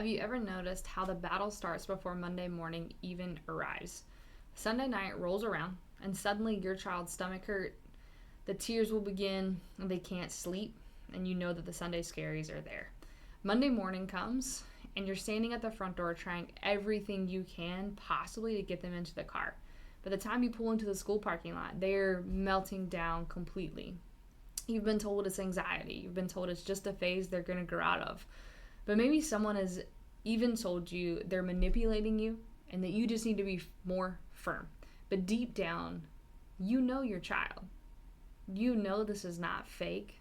Have you ever noticed how the battle starts before Monday morning even arrives? Sunday night rolls around, and suddenly your child's stomach hurt, the tears will begin, and they can't sleep, and you know that the Sunday scaries are there. Monday morning comes, and you're standing at the front door trying everything you can possibly to get them into the car. By the time you pull into the school parking lot, they're melting down completely. You've been told it's anxiety. You've been told it's just a phase they're going to grow out of. But maybe someone has even told you they're manipulating you and that you just need to be more firm. But deep down, you know your child. You know this is not fake.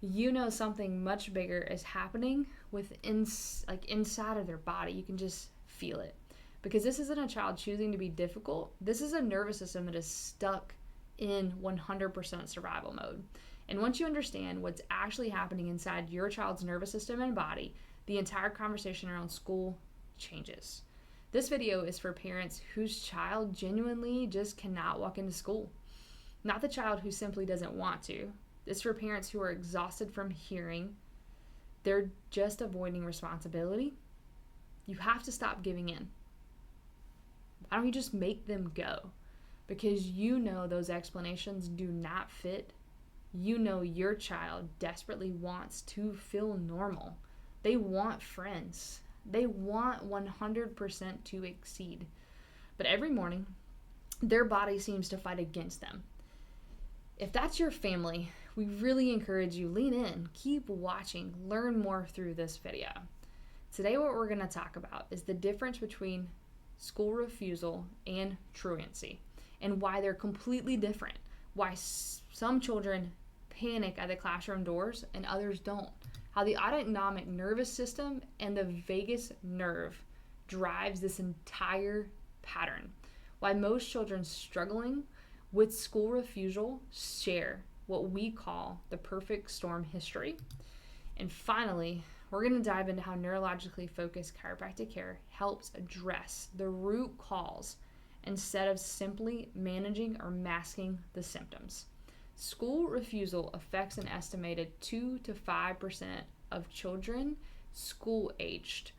You know something much bigger is happening inside of their body. You can just feel it. Because this isn't a child choosing to be difficult. This is a nervous system that is stuck in 100% survival mode. And once you understand what's actually happening inside your child's nervous system and body, the entire conversation around school changes. This video is for parents whose child genuinely just cannot walk into school. Not the child who simply doesn't want to. It's for parents who are exhausted from hearing they're just avoiding responsibility. You have to stop giving in. Why don't you just make them go? Because you know those explanations do not fit. You know your child desperately wants to feel normal. They want friends. They want 100% to exceed. But every morning, their body seems to fight against them. If that's your family, we really encourage you, lean in, keep watching, learn more through this video. Today what we're going to talk about is the difference between school refusal and truancy and why they're completely different. Why some children panic at the classroom doors and others don't. How the autonomic nervous system and the vagus nerve drives this entire pattern. Why most children struggling with school refusal share what we call the perfect storm history. And finally, we're going to dive into how neurologically focused chiropractic care helps address the root cause instead of simply managing or masking the symptoms. School refusal affects an estimated 2 to 5% of children school-aged.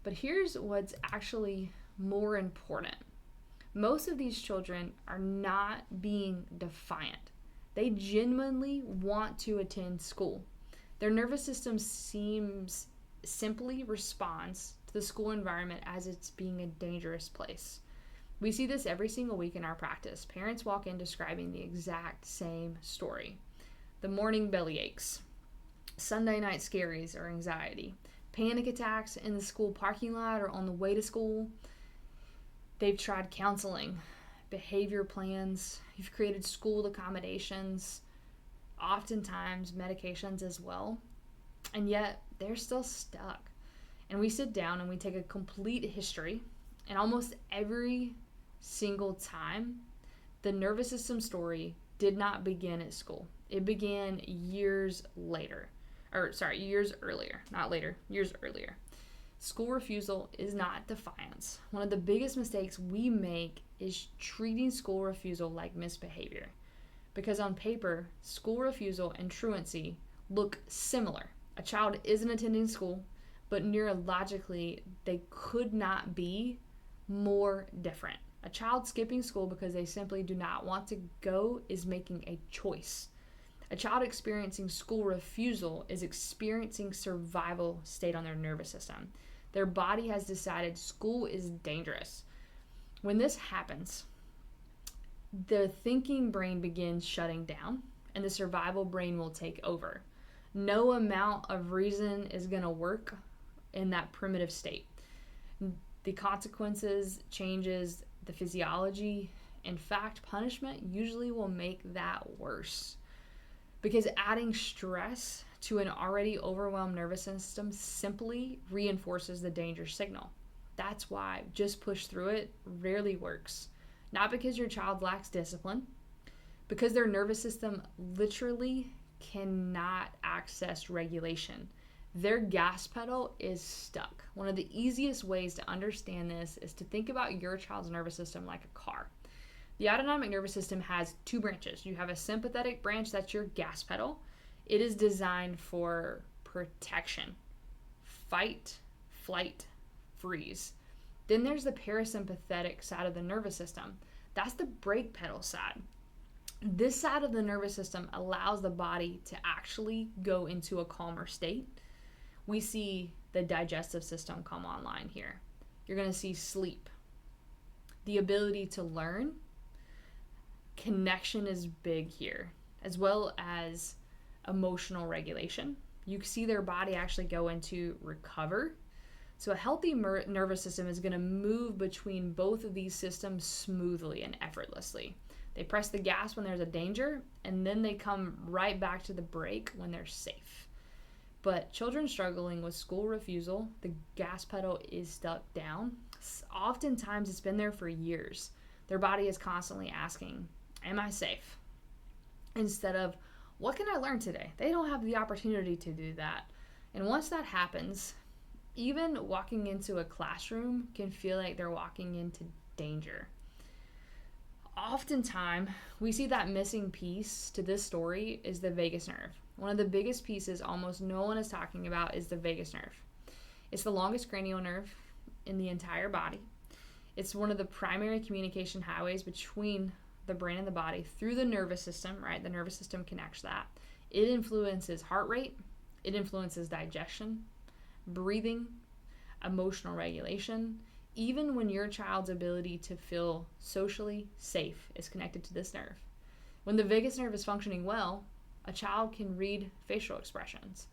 But here's what's actually more important. Most of these children are not being defiant. They genuinely want to attend school. Their nervous system simply responds to the school environment as it's being a dangerous place. We see this every single week in our practice. Parents walk in describing the exact same story. The morning belly aches, Sunday night scaries or anxiety, panic attacks in the school parking lot or on the way to school. They've tried counseling, behavior plans, you've created school accommodations, oftentimes medications as well, and yet they're still stuck. And we sit down and we take a complete history, and almost every single time, the nervous system story did not begin at school. It began years earlier. School refusal is not defiance. One of the biggest mistakes we make is treating school refusal like misbehavior. Because on paper, school refusal and truancy look similar. A child isn't attending school, but neurologically, they could not be more different. A child skipping school because they simply do not want to go is making a choice. A child experiencing school refusal is experiencing survival state on their nervous system. Their body has decided school is dangerous. When this happens, the thinking brain begins shutting down and the survival brain will take over. No amount of reason is going to work in that primitive state. The consequences, changes, the physiology, in fact, punishment usually will make that worse. Because adding stress to an already overwhelmed nervous system simply reinforces the danger signal. That's why just push through it rarely works. Not because your child lacks discipline, because their nervous system literally cannot access regulation. Their gas pedal is stuck. One of the easiest ways to understand this is to think about your child's nervous system like a car. The autonomic nervous system has two branches. You have a sympathetic branch, that's your gas pedal. It is designed for protection, fight, flight, freeze. Then there's the parasympathetic side of the nervous system. That's the brake pedal side. This side of the nervous system allows the body to actually go into a calmer state. We see the digestive system come online here. You're going to see sleep. The ability to learn. Connection is big here, as well as emotional regulation. You see their body actually go into recover. So a healthy nervous system is going to move between both of these systems smoothly and effortlessly. They press the gas when there's a danger, and then they come right back to the brake when they're safe. But children struggling with school refusal, the gas pedal is stuck down. Oftentimes it's been there for years. Their body is constantly asking, am I safe? Instead of, what can I learn today? They don't have the opportunity to do that. And once that happens, even walking into a classroom can feel like they're walking into danger. Oftentimes, we see that missing piece to this story is the vagus nerve. One of the biggest pieces almost no one is talking about is the vagus nerve. It's the longest cranial nerve in the entire body. It's one of the primary communication highways between the brain and the body through the nervous system, right? The nervous system connects that. It influences heart rate. It influences digestion, breathing, emotional regulation. Even when your child's ability to feel socially safe is connected to this nerve. When the vagus nerve is functioning well, a child can read facial expressions.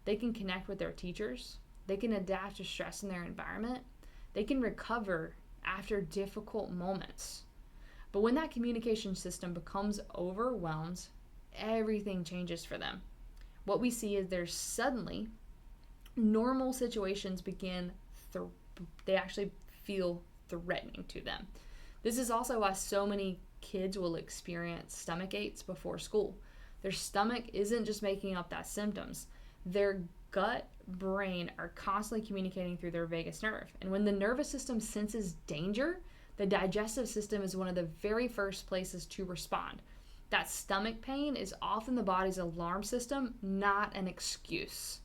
They can connect with their teachers. They can adapt to stress in their environment. They can recover after difficult moments. But when that communication system becomes overwhelmed, everything changes for them. What we see is there's suddenly normal situations begin, they actually feel threatening to them. This is also why so many kids will experience stomach aches before school. Their stomach isn't just making up that symptoms. Their gut, brain are constantly communicating through their vagus nerve. And when the nervous system senses danger, the digestive system is one of the very first places to respond. That stomach pain is often the body's alarm system, not an excuse.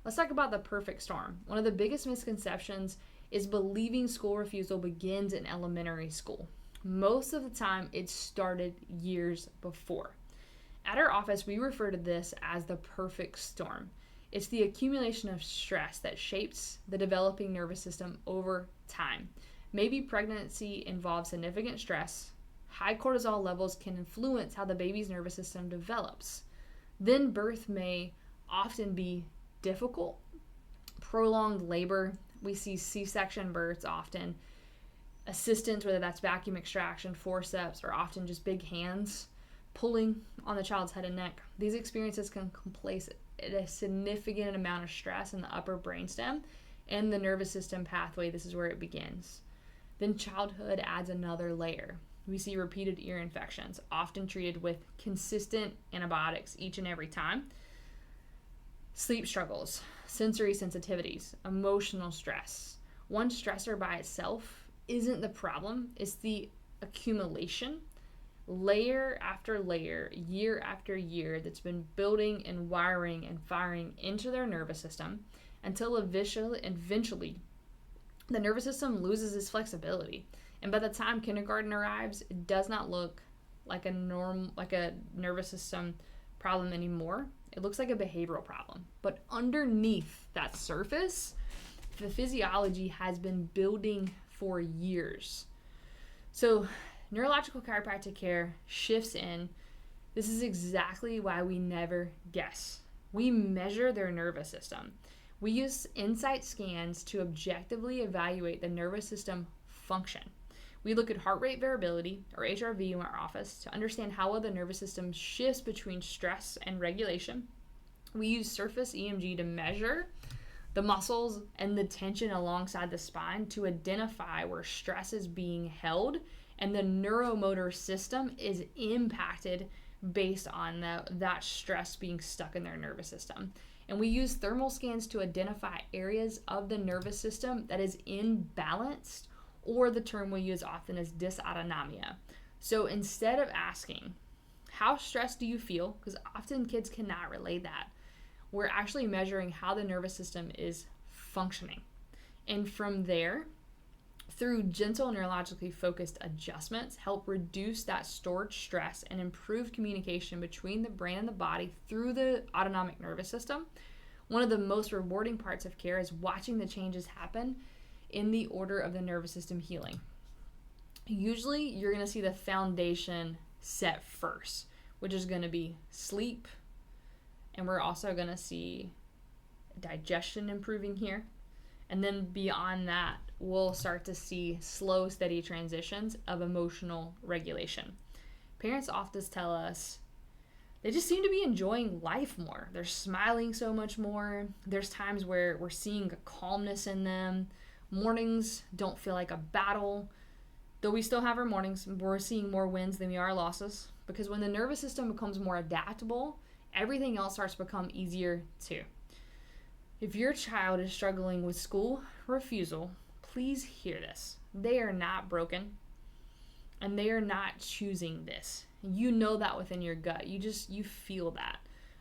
Let's talk about the perfect storm. One of the biggest misconceptions is believing school refusal begins in elementary school. Most of the time, it started years before. At our office, we refer to this as the perfect storm. It's the accumulation of stress that shapes the developing nervous system over time. Maybe pregnancy involves significant stress. High cortisol levels can influence how the baby's nervous system develops. Then birth may often be difficult. Prolonged labor, we see C-section births often. Assistance, whether that's vacuum extraction, forceps, or often just big hands pulling on the child's head and neck. These experiences can place a significant amount of stress in the upper brainstem and the nervous system pathway. This is where it begins. Then childhood adds another layer. We see repeated ear infections, often treated with consistent antibiotics each and every time. Sleep struggles, sensory sensitivities, emotional stress. One stressor by itself isn't the problem. It's the accumulation, layer after layer, year after year, that's been building and wiring and firing into their nervous system until eventually the nervous system loses its flexibility. And by the time kindergarten arrives, it does not look like a nervous system problem anymore. It looks like a behavioral problem. But underneath that surface, the physiology has been building for years. So neurological chiropractic care shifts in. This is exactly why we never guess. We measure their nervous system. We use insight scans to objectively evaluate the nervous system function. We look at heart rate variability, or HRV, in our office to understand how well the nervous system shifts between stress and regulation. We use surface EMG to measure the muscles and the tension alongside the spine to identify where stress is being held and the neuromotor system is impacted based on that stress being stuck in their nervous system. And we use thermal scans to identify areas of the nervous system that is imbalanced, or the term we use often is dysautonomia. So instead of asking, how stressed do you feel? Because often kids cannot relate that. We're actually measuring how the nervous system is functioning. And from there, through gentle neurologically focused adjustments, help reduce that stored stress and improve communication between the brain and the body through the autonomic nervous system. One of the most rewarding parts of care is watching the changes happen in the order of the nervous system healing. Usually, you're going to see the foundation set first, which is going to be sleep, and we're also going to see digestion improving here. And then beyond that, we'll start to see slow, steady transitions of emotional regulation. Parents often tell us they just seem to be enjoying life more. They're smiling so much more. There's times where we're seeing a calmness in them. Mornings don't feel like a battle. Though we still have our mornings, we're seeing more wins than we are losses. Because when the nervous system becomes more adaptable, everything else starts to become easier too. If your child is struggling with school refusal, please hear this. They are not broken, and they are not choosing this. You know that within your gut. You feel that.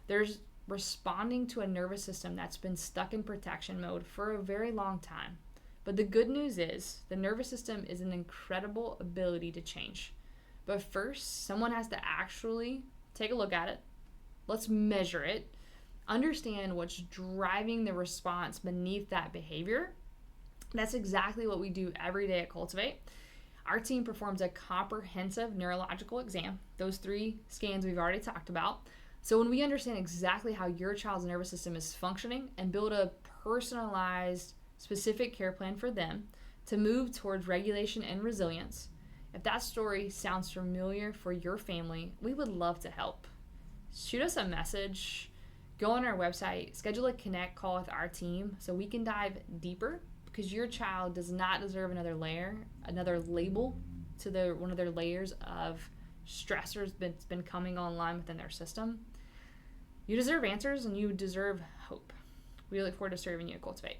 There's responding to a nervous system that's been stuck in protection mode for a very long time. But the good news is the nervous system is an incredible ability to change. But first, someone has to actually take a look at it. Let's measure it. Understand what's driving the response beneath that behavior. That's exactly what we do every day at Cultivate. Our team performs a comprehensive neurological exam, those 3 scans we've already talked about. So when we understand exactly how your child's nervous system is functioning and build a personalized, specific care plan for them to move towards regulation and resilience, if that story sounds familiar for your family, we would love to help. Shoot us a message. Go on our website, schedule a connect call with our team so we can dive deeper, because your child does not deserve another label to one of their layers of stressors that's been coming online within their system. You deserve answers, and you deserve hope. We look forward to serving you at Cultivate.